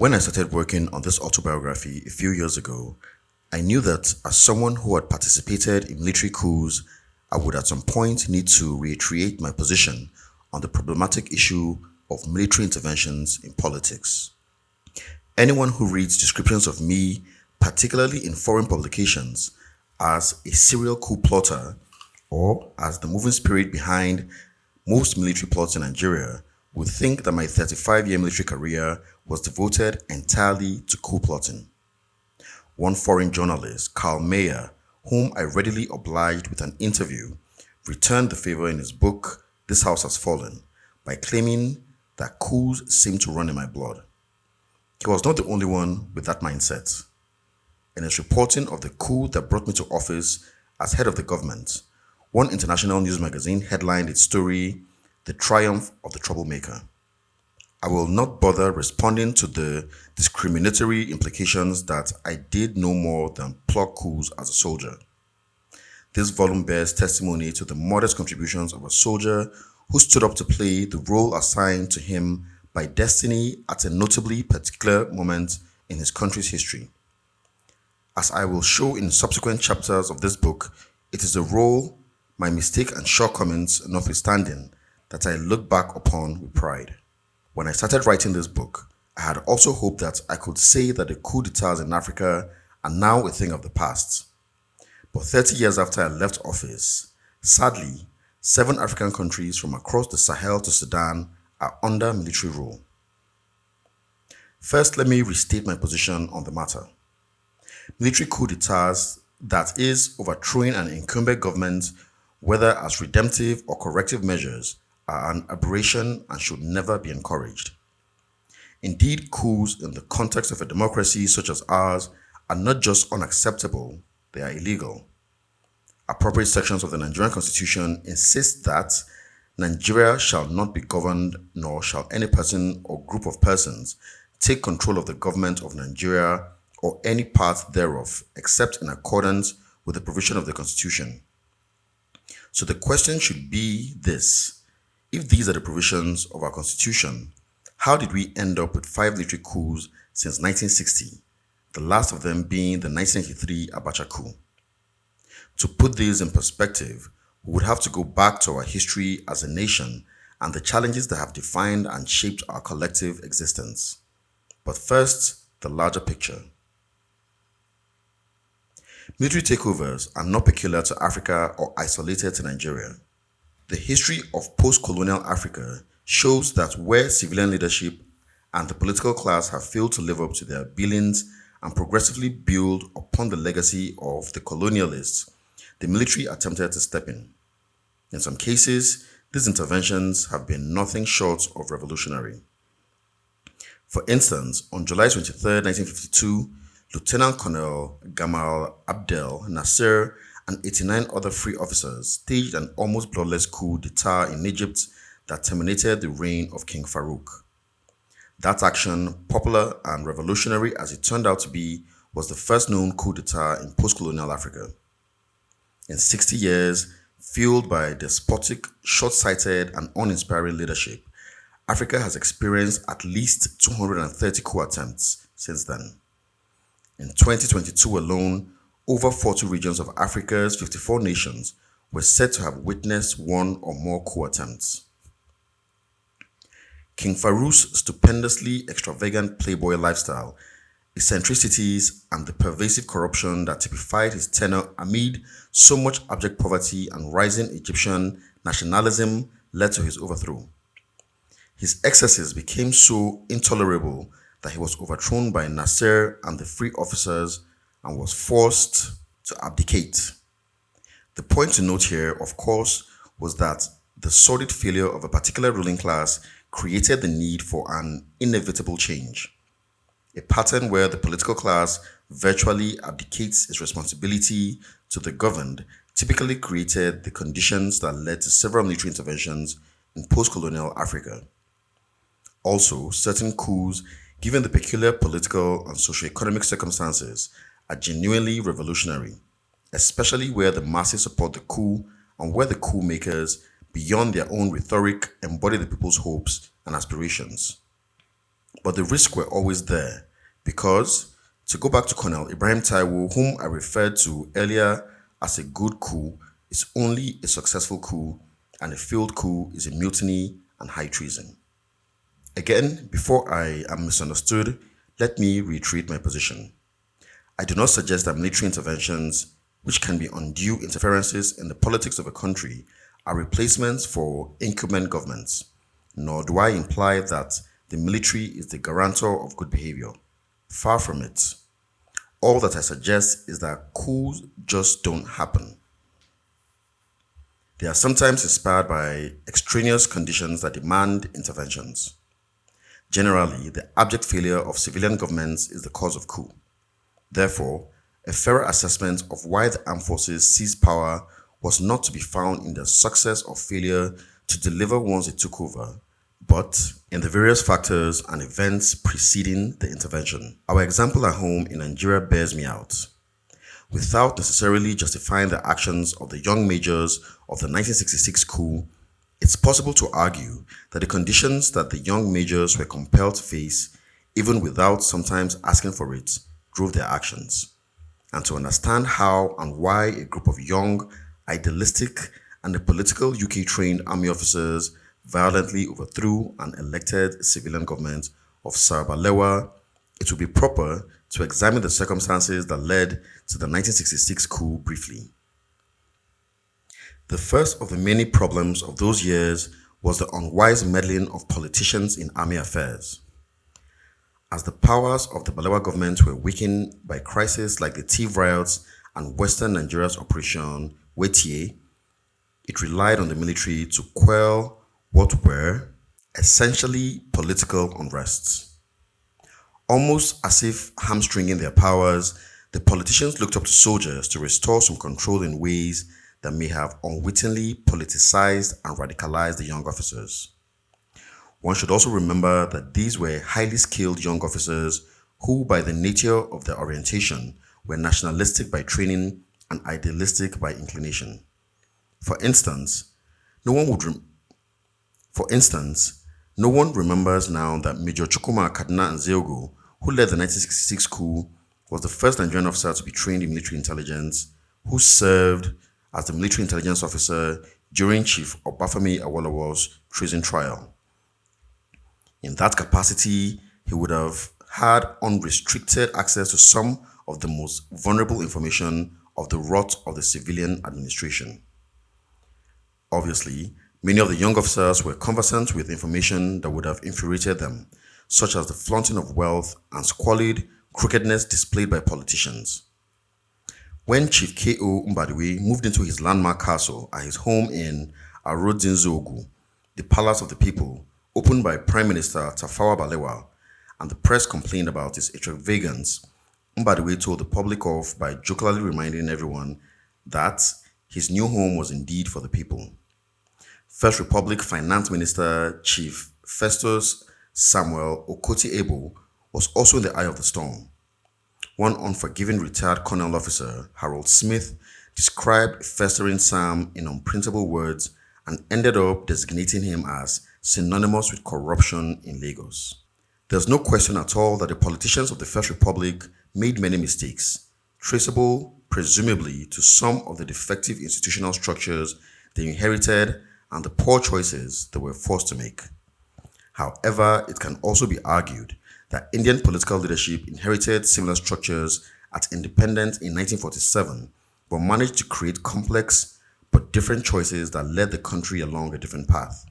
When I started working on this autobiography a few years ago, I knew that as someone who had participated in military coups, I would at some point need to reiterate my position on the problematic issue of military interventions in politics. Anyone who reads descriptions of me, particularly in foreign publications, as a serial coup plotter or as the moving spirit behind most military plots in Nigeria would think that my 35-year military career was devoted entirely to coup plotting. One foreign journalist, Carl Mayer, whom I readily obliged with an interview, returned the favor in his book, This House Has Fallen, by claiming that coups seem to run in my blood. He was not the only one with that mindset. In his reporting of the coup that brought me to office as head of the government, one international news magazine headlined its story, The Triumph of the Troublemaker. I will not bother responding to the discriminatory implications that I did no more than plot coups as a soldier. This volume bears testimony to the modest contributions of a soldier who stood up to play the role assigned to him by destiny at a notably particular moment in his country's history. As I will show in subsequent chapters of this book, it is a role, my mistake and shortcomings notwithstanding, that I look back upon with pride. When I started writing this book, I had also hoped that I could say that the coup d'etats in Africa are now a thing of the past. But 30 years after I left office, sadly, 7 African countries from across the Sahel to Sudan are under military rule. First, let me restate my position on the matter. Military coup d'etats, that is, overthrowing an incumbent government, whether as redemptive or corrective measures, are an aberration and should never be encouraged. Indeed, coups in the context of a democracy such as ours are not just unacceptable, they are illegal. Appropriate sections of the Nigerian Constitution insist that Nigeria shall not be governed, nor shall any person or group of persons take control of the government of Nigeria or any part thereof, except in accordance with the provision of the Constitution. So the question should be this: if these are the provisions of our Constitution, how did we end up with 5 military coups since 1960, the last of them being the 1983 Abacha coup? To put this in perspective, we would have to go back to our history as a nation and the challenges that have defined and shaped our collective existence. But first, the larger picture. Military takeovers are not peculiar to Africa or isolated to Nigeria. The history of post-colonial Africa shows that where civilian leadership and the political class have failed to live up to their billings and progressively build upon the legacy of the colonialists, the military attempted to step in. In some cases, these interventions have been nothing short of revolutionary. For instance, on July 23, 1952, Lieutenant Colonel Gamal Abdel Nasser and 89 other free officers staged an almost bloodless coup d'etat in Egypt that terminated the reign of King Farouk. That action, popular and revolutionary as it turned out to be, was the first known coup d'etat in post-colonial Africa. In 60 years, fueled by despotic, short-sighted and uninspiring leadership, Africa has experienced at least 230 coup attempts since then. In 2022 alone, over 40 regions of Africa's 54 nations were said to have witnessed one or more coup attempts. King Farouk's stupendously extravagant playboy lifestyle, eccentricities, and the pervasive corruption that typified his tenure amid so much abject poverty and rising Egyptian nationalism led to his overthrow. His excesses became so intolerable that he was overthrown by Nasser and the free officers and was forced to abdicate. The point to note here, of course, was that the sordid failure of a particular ruling class created the need for an inevitable change. A pattern where the political class virtually abdicates its responsibility to the governed typically created the conditions that led to several military interventions in post-colonial Africa. Also, certain coups, given the peculiar political and socio-economic circumstances, are genuinely revolutionary, especially where the masses support the coup and where the coup makers, beyond their own rhetoric, embody the people's hopes and aspirations. But the risks were always there because, to go back to Colonel Ibrahim Taiwo, whom I referred to earlier as a good coup, is only a successful coup, and a failed coup is a mutiny and high treason. Again, before I am misunderstood, let me reiterate my position. I do not suggest that military interventions, which can be undue interferences in the politics of a country, are replacements for incumbent governments, nor do I imply that the military is the guarantor of good behavior. Far from it. All that I suggest is that coups just don't happen. They are sometimes inspired by extraneous conditions that demand interventions. Generally, the abject failure of civilian governments is the cause of coup. Therefore, a fairer assessment of why the armed forces seized power was not to be found in their success or failure to deliver once they took over, but in the various factors and events preceding the intervention. Our example at home in Nigeria bears me out. Without necessarily justifying the actions of the young majors of the 1966 coup, it's possible to argue that the conditions that the young majors were compelled to face, even without sometimes asking for it, drove their actions. And to understand how and why a group of young, idealistic, and political UK-trained army officers violently overthrew an elected civilian government of Balewa, it would be proper to examine the circumstances that led to the 1966 coup briefly. The first of the many problems of those years was the unwise meddling of politicians in army affairs. As the powers of the Balewa government were weakened by crises like the Tiv riots and Western Nigeria's Operation Wetie, it relied on the military to quell what were essentially political unrests. Almost as if hamstringing their powers, the politicians looked up to soldiers to restore some control in ways that may have unwittingly politicized and radicalized the young officers. One should also remember that these were highly skilled young officers who, by the nature of their orientation, were nationalistic by training and idealistic by inclination. For instance, no one remembers now that Major Chukwuma Kaduna Nzeogo, who led the 1966 coup, was the first Nigerian officer to be trained in military intelligence, who served as the military intelligence officer during Chief Obafemi Awolowo's treason trial. In that capacity, he would have had unrestricted access to some of the most vulnerable information of the rot of the civilian administration. Obviously, many of the young officers were conversant with information that would have infuriated them, such as the flaunting of wealth and squalid crookedness displayed by politicians. When Chief K.O. Mbadiwe moved into his landmark castle at his home in Arodzinzogu, the Palace of the People, opened by Prime Minister Tafawa Balewa, and the press complained about his extravagance, Mbadiwe told the public off by jokingly reminding everyone that his new home was indeed for the people. First Republic Finance Minister Chief Festus Samuel Okoti-Ebo was also in the eye of the storm. One unforgiving retired colonel officer, Harold Smith, described Festering Sam in unprintable words and ended up designating him as synonymous with corruption in Lagos. There's no question at all that the politicians of the First Republic made many mistakes, traceable presumably to some of the defective institutional structures they inherited and the poor choices they were forced to make. However, it can also be argued that Indian political leadership inherited similar structures at independence in 1947, but managed to create complex but different choices that led the country along a different path.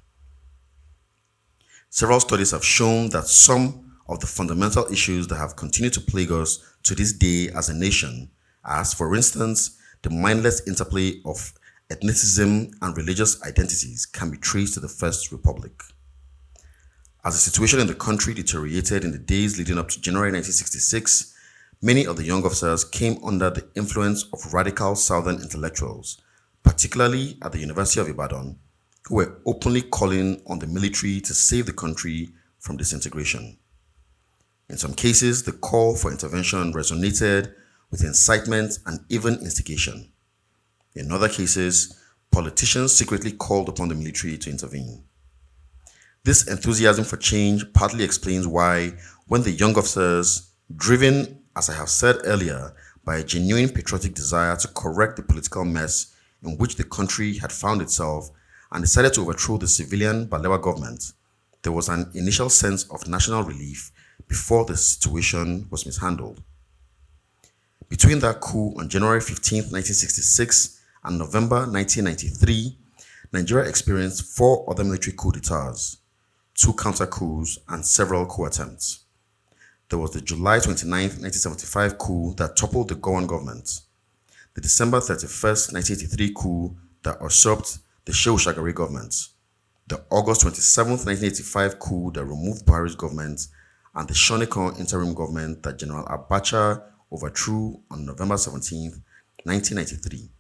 Several studies have shown that some of the fundamental issues that have continued to plague us to this day as a nation, as for instance, the mindless interplay of ethnicism and religious identities, can be traced to the First Republic. As the situation in the country deteriorated in the days leading up to January 1966, many of the young officers came under the influence of radical southern intellectuals, particularly at the University of Ibadan, who were openly calling on the military to save the country from disintegration. In some cases, the call for intervention resonated with incitement and even instigation. In other cases, politicians secretly called upon the military to intervene. This enthusiasm for change partly explains why, when the young officers, driven, as I have said earlier, by a genuine patriotic desire to correct the political mess in which the country had found itself and decided to overthrow the civilian Balewa government, there was an initial sense of national relief before the situation was mishandled. Between that coup on January 15, 1966 and November 1993, Nigeria experienced four other military coups d'etats, two counter-coups, and several coup attempts. There was the July 29, 1975 coup that toppled the Gowon government, the December 31st, 1983 coup that usurped the Shehu Shagari government, the August 27, 1985 coup that removed Buhari's government, and the Shonekan interim government that General Abacha overthrew on November 17, 1993.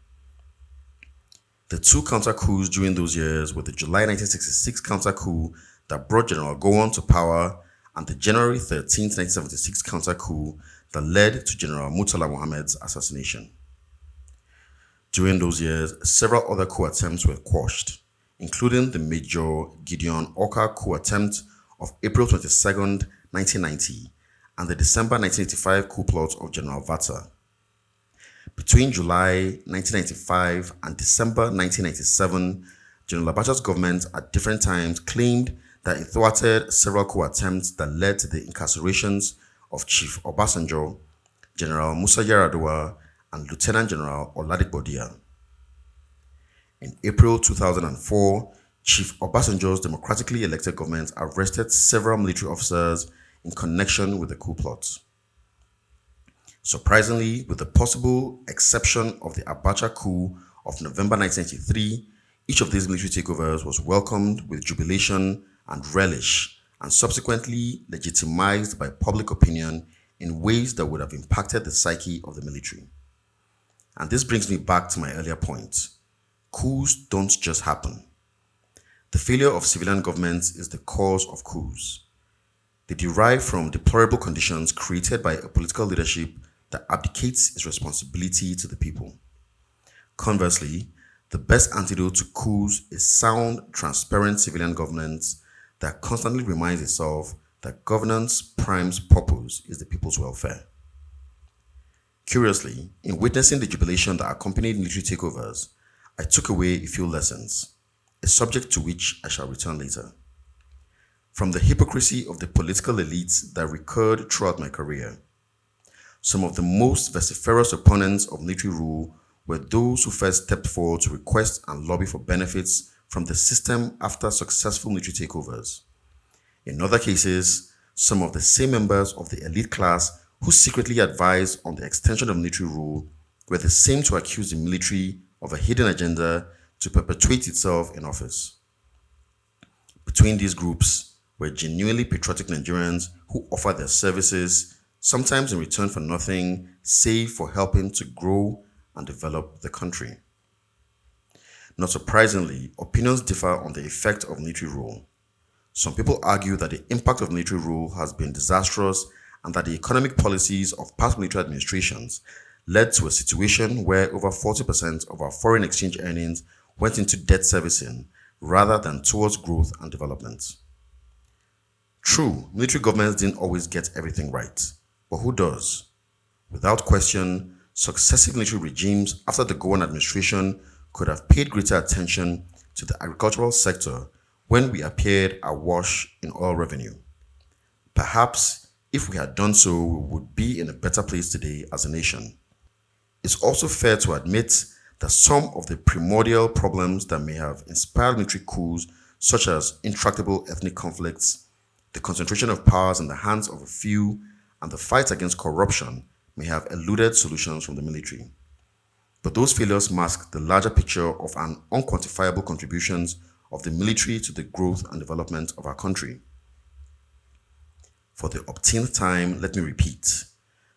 The two counter-coups during those years were the July 1966 counter-coup that brought General Gowon to power and the January 13, 1976 counter-coup that led to General Murtala Mohammed's assassination. During those years, several other coup attempts were quashed, including the Major Gideon Oka coup attempt of April 22, 1990, and the December 1985 coup plot of General Vata. Between July 1995 and December 1997, General Abacha's government at different times claimed that it thwarted several coup attempts that led to the incarcerations of Chief Obasanjo, General Musa Yar'Adua, and Lieutenant General Oladipo Dia. In April 2004, Chief Obasanjo's democratically elected government arrested several military officers in connection with the coup plot. Surprisingly, with the possible exception of the Abacha coup of November 1993, each of these military takeovers was welcomed with jubilation and relish, and subsequently legitimized by public opinion in ways that would have impacted the psyche of the military. And this brings me back to my earlier point. Coups don't just happen. The failure of civilian governments is the cause of coups. They derive from deplorable conditions created by a political leadership that abdicates its responsibility to the people. Conversely, the best antidote to coups is sound, transparent civilian governance that constantly reminds itself that governance prime's purpose is the people's welfare. Curiously, in witnessing the jubilation that accompanied military takeovers, I took away a few lessons, a subject to which I shall return later. From the hypocrisy of the political elites that recurred throughout my career, some of the most vociferous opponents of military rule were those who first stepped forward to request and lobby for benefits from the system after successful military takeovers. In other cases, some of the same members of the elite class who secretly advised on the extension of military rule were the same to accuse the military of a hidden agenda to perpetuate itself in office. Between these groups were genuinely patriotic Nigerians who offered their services, sometimes in return for nothing, save for helping to grow and develop the country. Not surprisingly, opinions differ on the effect of military rule. Some people argue that the impact of military rule has been disastrous and that the economic policies of past military administrations led to a situation where over 40% of our foreign exchange earnings went into debt servicing rather than towards growth and development. True, military governments didn't always get everything right, but who does? Without question, successive military regimes after the Gowon administration could have paid greater attention to the agricultural sector when we appeared awash in oil revenue. Perhaps, if we had done so, we would be in a better place today as a nation. It's also fair to admit that some of the primordial problems that may have inspired military coups, such as intractable ethnic conflicts, the concentration of powers in the hands of a few, and the fight against corruption, may have eluded solutions from the military. But those failures mask the larger picture of an unquantifiable contributions of the military to the growth and development of our country. For the obteenth time, let me repeat,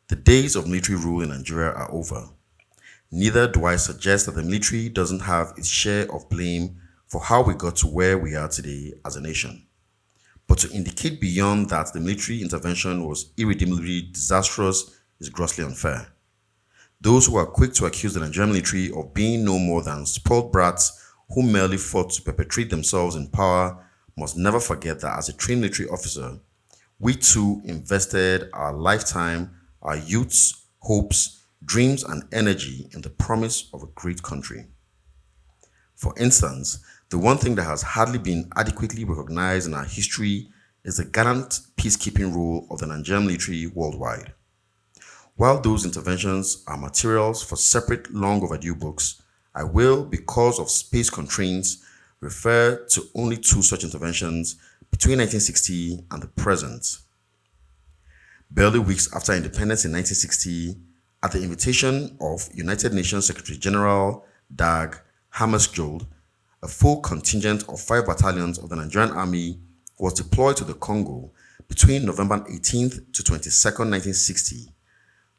the days of military rule in Nigeria are over. Neither do I suggest that the military doesn't have its share of blame for how we got to where we are today as a nation. But to indicate beyond that the military intervention was irredeemably disastrous is grossly unfair. Those who are quick to accuse the Nigerian military of being no more than spoiled brats who merely fought to perpetuate themselves in power must never forget that as a trained military officer, we too invested our lifetime, our youths, hopes, dreams, and energy in the promise of a great country. For instance, the one thing that has hardly been adequately recognized in our history is the gallant peacekeeping role of the Nigerian military worldwide. While those interventions are materials for separate long overdue books, I will, because of space constraints, refer to only two such interventions between 1960 and the present. Barely weeks after independence in 1960, at the invitation of United Nations Secretary General Dag Hammarskjöld, a full contingent of 5 battalions of the Nigerian Army was deployed to the Congo between November 18th to 22nd, 1960,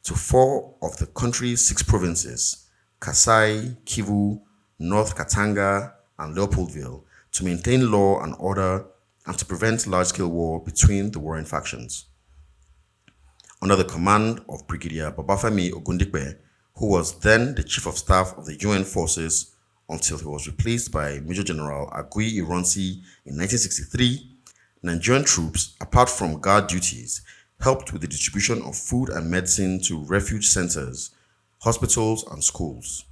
to 4 of the country's 6 provinces, Kasai, Kivu, North Katanga, and Leopoldville, to maintain law and order and to prevent large-scale war between the warring factions. Under the command of Brigadier Babafemi Ogundipe, who was then the Chief of Staff of the UN forces until he was replaced by Major General Agui Ironsi in 1963, Nigerian troops, apart from guard duties, helped with the distribution of food and medicine to refuge centers, hospitals, and schools.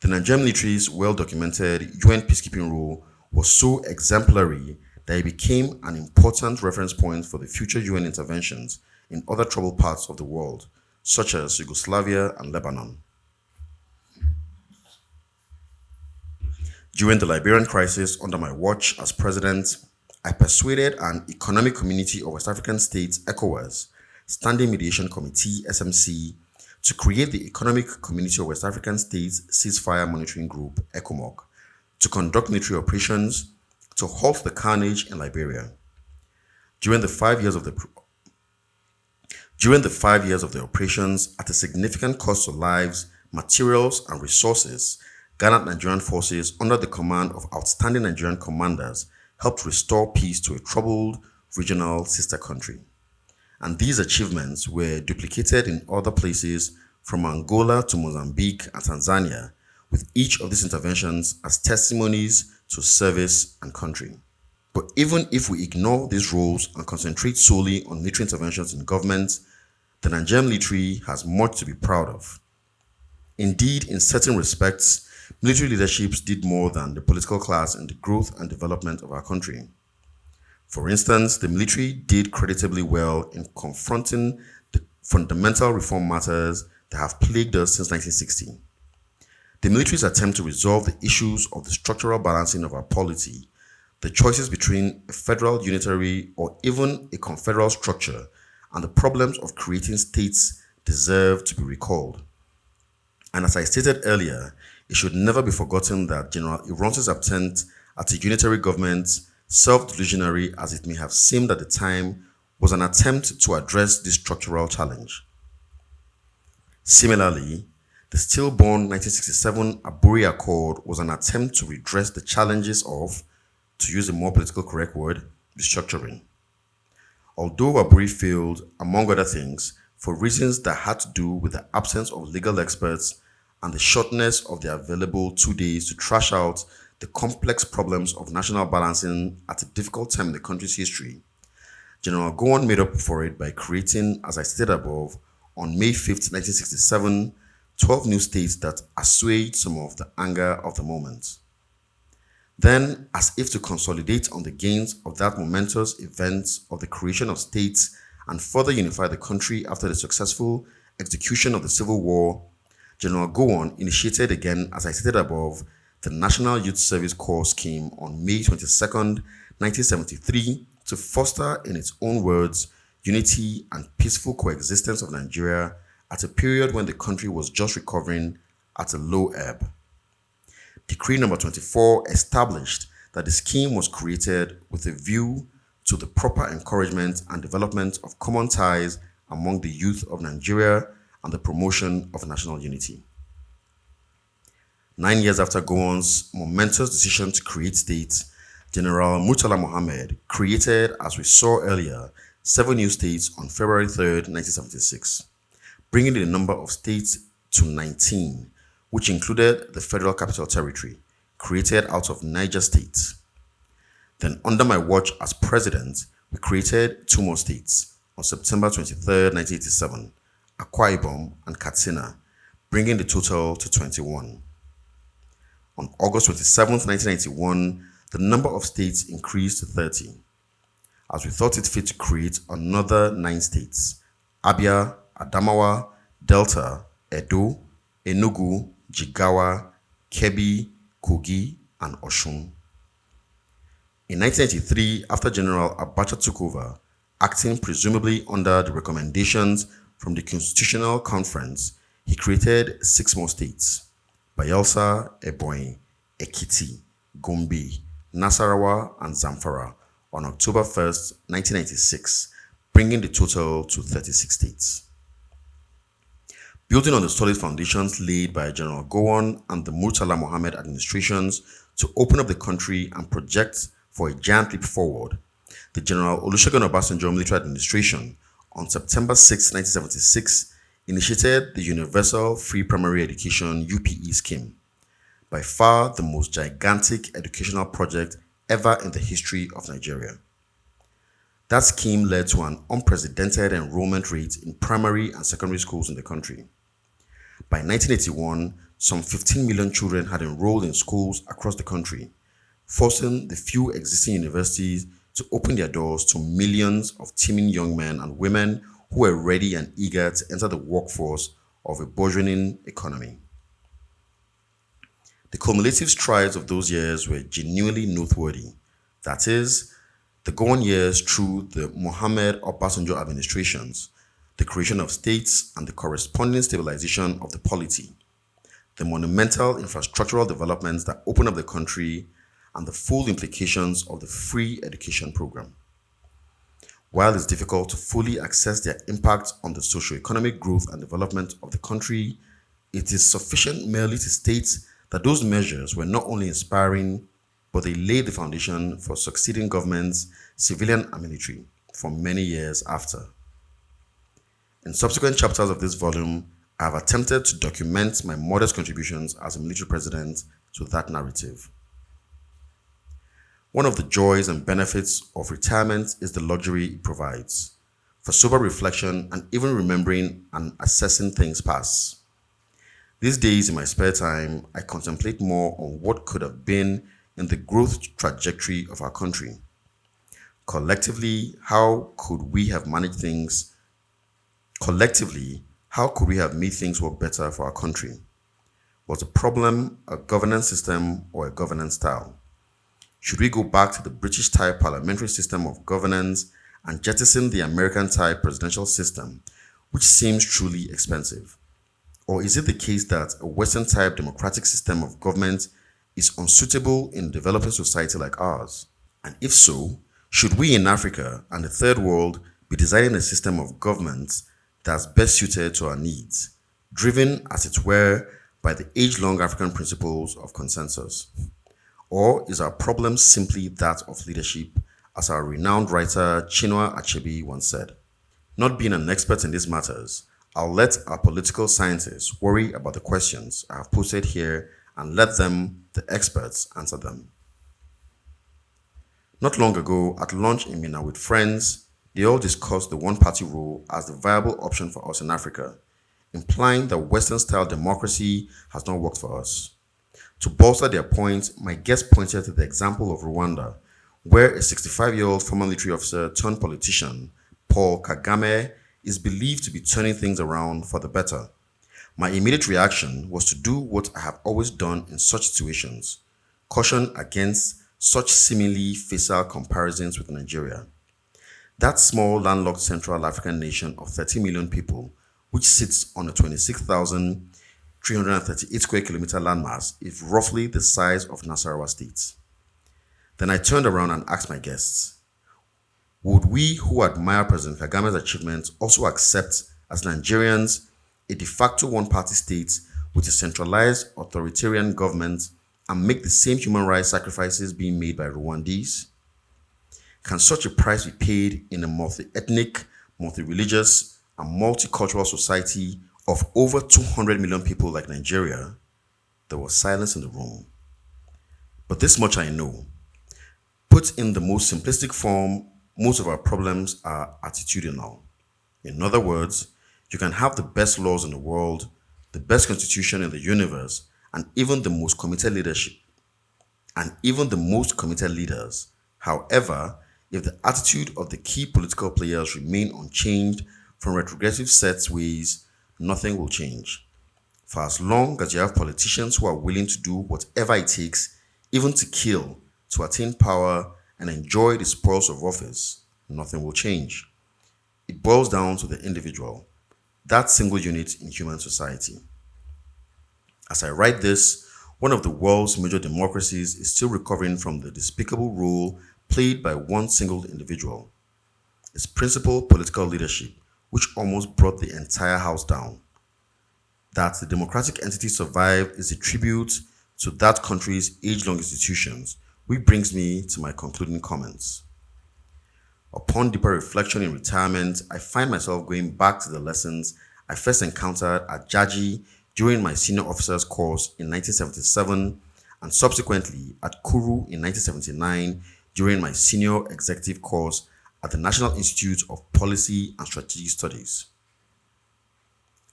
The Nigerian military's well-documented UN peacekeeping role was so exemplary that it became an important reference point for the future UN interventions in other troubled parts of the world, such as Yugoslavia and Lebanon. During the Liberian crisis under my watch as president, I persuaded an Economic Community of West African States, ECOWAS, Standing Mediation Committee, SMC, to create the Economic Community of West African States Ceasefire Monitoring Group, ECOMOG, to conduct military operations to halt the carnage in Liberia. During the 5 years of the operations, at a significant cost to lives, materials, and resources, gallant Nigerian forces under the command of outstanding Nigerian commanders helped restore peace to a troubled regional sister country. And these achievements were duplicated in other places from Angola to Mozambique and Tanzania, with each of these interventions as testimonies to service and country. But even if we ignore these roles and concentrate solely on military interventions in government, the Nigerian military has much to be proud of. Indeed, in certain respects, military leaderships did more than the political class in the growth and development of our country. For instance, the military did creditably well in confronting the fundamental reform matters that have plagued us since 1960. The military's attempt to resolve the issues of the structural balancing of our polity, the choices between a federal unitary or even a confederal structure, and the problems of creating states deserve to be recalled. And as I stated earlier, it should never be forgotten that General Ironsi's attempt at a unitary government, self-delusionary as it may have seemed at the time, was an attempt to address this structural challenge. Similarly, the stillborn 1967 Aburi Accord was an attempt to redress the challenges of, to use a more politically correct word, restructuring. Although Aburi failed, among other things, for reasons that had to do with the absence of legal experts and the shortness of the available 2 days to thrash out the complex problems of national balancing at a difficult time in the country's history, General Gowon made up for it by creating, as I stated above, on May 5th, 1967, 12 new states that assuaged some of the anger of the moment. Then, as if to consolidate on the gains of that momentous event of the creation of states and further unify the country after the successful execution of the Civil War, General Gowon initiated again, as I stated above, the National Youth Service Corps scheme on May 22nd, 1973, to foster, in its own words, unity and peaceful coexistence of Nigeria at a period when the country was just recovering at a low ebb. Decree number 24 established that the scheme was created with a view to the proper encouragement and development of common ties among the youth of Nigeria and the promotion of national unity. 9 years after Gowon's momentous decision to create states, General Murtala Mohammed created, as we saw earlier, 7 new states on February 3rd, 1976, bringing the number of states to 19, which included the Federal Capital Territory, created out of Niger State. Then, under my watch as president, we created two more states on September 23rd, 1987, Akwa Ibom and Katsina, bringing the total to 21. On August 27th, 1991, the number of states increased to 30, as we thought it fit to create another 9 states: Abia, Adamawa, Delta, Edo, Enugu, Jigawa, Kebbi, Kogi, and Osun. In 1983, after General Abacha took over, acting presumably under the recommendations from the Constitutional Conference, he created 6 more states: Bayelsa, Ebonyi, Ekiti, Gombe, Nasarawa, and Zamfara on October 1st, 1996, bringing the total to 36 states. Building on the solid foundations laid by General Gowon and the Murtala Mohammed administrations to open up the country and project for a giant leap forward, the General Olusegun Obasanjo military administration on September 6, 1976, initiated the Universal Free Primary Education UPE scheme, by far the most gigantic educational project ever in the history of Nigeria. That scheme led to an unprecedented enrollment rate in primary and secondary schools in the country. By 1981, some 15 million children had enrolled in schools across the country, forcing the few existing universities to open their doors to millions of teeming young men and women who were ready and eager to enter the workforce of a burgeoning economy. The cumulative strides of those years were genuinely noteworthy. That is, the Gowon years through the Mohammed Obasanjo administrations, the creation of states and the corresponding stabilization of the polity, the monumental infrastructural developments that opened up the country, and the full implications of the free education program. While it's difficult to fully assess their impact on the socio-economic growth and development of the country, it is sufficient merely to state that those measures were not only inspiring, but they laid the foundation for succeeding governments, civilian and military, for many years after. In subsequent chapters of this volume, I have attempted to document my modest contributions as a military president to that narrative. One of the joys and benefits of retirement is the luxury it provides for sober reflection and even remembering and assessing things past. These days, in my spare time, I contemplate more on what could have been in the growth trajectory of our country. Collectively, how could we have made things work better for our country? Was the problem a governance system or a governance style? Should we go back to the British-type parliamentary system of governance and jettison the American-type presidential system, which seems truly expensive? Or is it the case that a Western-type democratic system of government is unsuitable in a developing society like ours? And if so, should we in Africa and the Third World be designing a system of government that's best suited to our needs, driven, as it were, by the age-long African principles of consensus? Or is our problem simply that of leadership, as our renowned writer Chinua Achebe once said? Not being an expert in these matters, I'll let our political scientists worry about the questions I have posted here and let them, the experts, answer them. Not long ago, at lunch in Minna with friends, they all discussed the one-party rule as the viable option for us in Africa, implying that Western-style democracy has not worked for us. To bolster their point, my guest pointed to the example of Rwanda, where a 65-year-old former military officer turned politician, Paul Kagame, is believed to be turning things around for the better. My immediate reaction was to do what I have always done in such situations: caution against such seemingly facile comparisons with Nigeria. That small landlocked Central African nation of 30 million people, which sits on a 26,338 square kilometer landmass, is roughly the size of Nasarawa State. Then I turned around and asked my guests, would we who admire President Kagame's achievements also accept, as Nigerians, a de facto one-party state with a centralized authoritarian government and make the same human rights sacrifices being made by Rwandese? Can such a price be paid in a multi-ethnic, multi-religious, and multicultural society of over 200 million people like Nigeria? There was silence in the room. But this much I know. Put in the most simplistic form, most of our problems are attitudinal. In other words, you can have the best laws in the world, the best constitution in the universe, and even the most committed leadership, and even the most committed leaders. However, if the attitude of the key political players remain unchanged from retrogressive set ways, nothing will change. For as long as you have politicians who are willing to do whatever it takes, even to kill, to attain power and enjoy the spoils of office, nothing will change. It boils down to the individual, that single unit in human society. As I write this, one of the world's major democracies is still recovering from the despicable role played by one single individual, its principal political leadership, which almost brought the entire house down. That the democratic entity survived is a tribute to that country's age-long institutions, which brings me to my concluding comments. Upon deeper reflection in retirement, I find myself going back to the lessons I first encountered at Jaji during my senior officers course in 1977 and subsequently at Coup in 1979 during my senior executive course at the National Institute of Policy and Strategic Studies.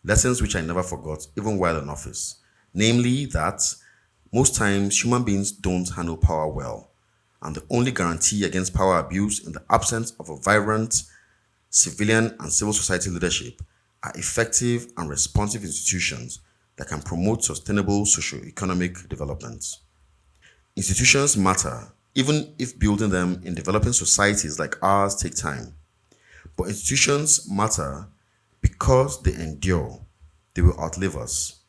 Lessons which I never forgot even while in office, namely that most times human beings don't handle power well, and the only guarantee against power abuse in the absence of a vibrant civilian and civil society leadership are effective and responsive institutions that can promote sustainable socio-economic development. Institutions matter, even if building them in developing societies like ours take time. But institutions matter because they endure. They will outlive us.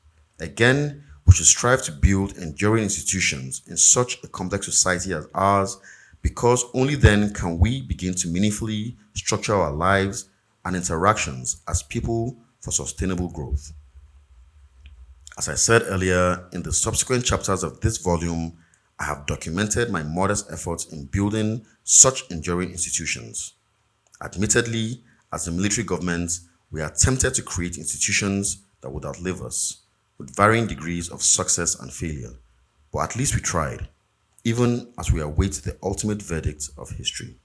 Again, we should strive to build enduring institutions in such a complex society as ours because only then can we begin to meaningfully structure our lives and interactions as people for sustainable growth. As I said earlier, in the subsequent chapters of this volume, I have documented my modest efforts in building such enduring institutions. Admittedly, as a military government, we are tempted to create institutions that would outlive us, with varying degrees of success and failure. But at least we tried, even as we await the ultimate verdict of history.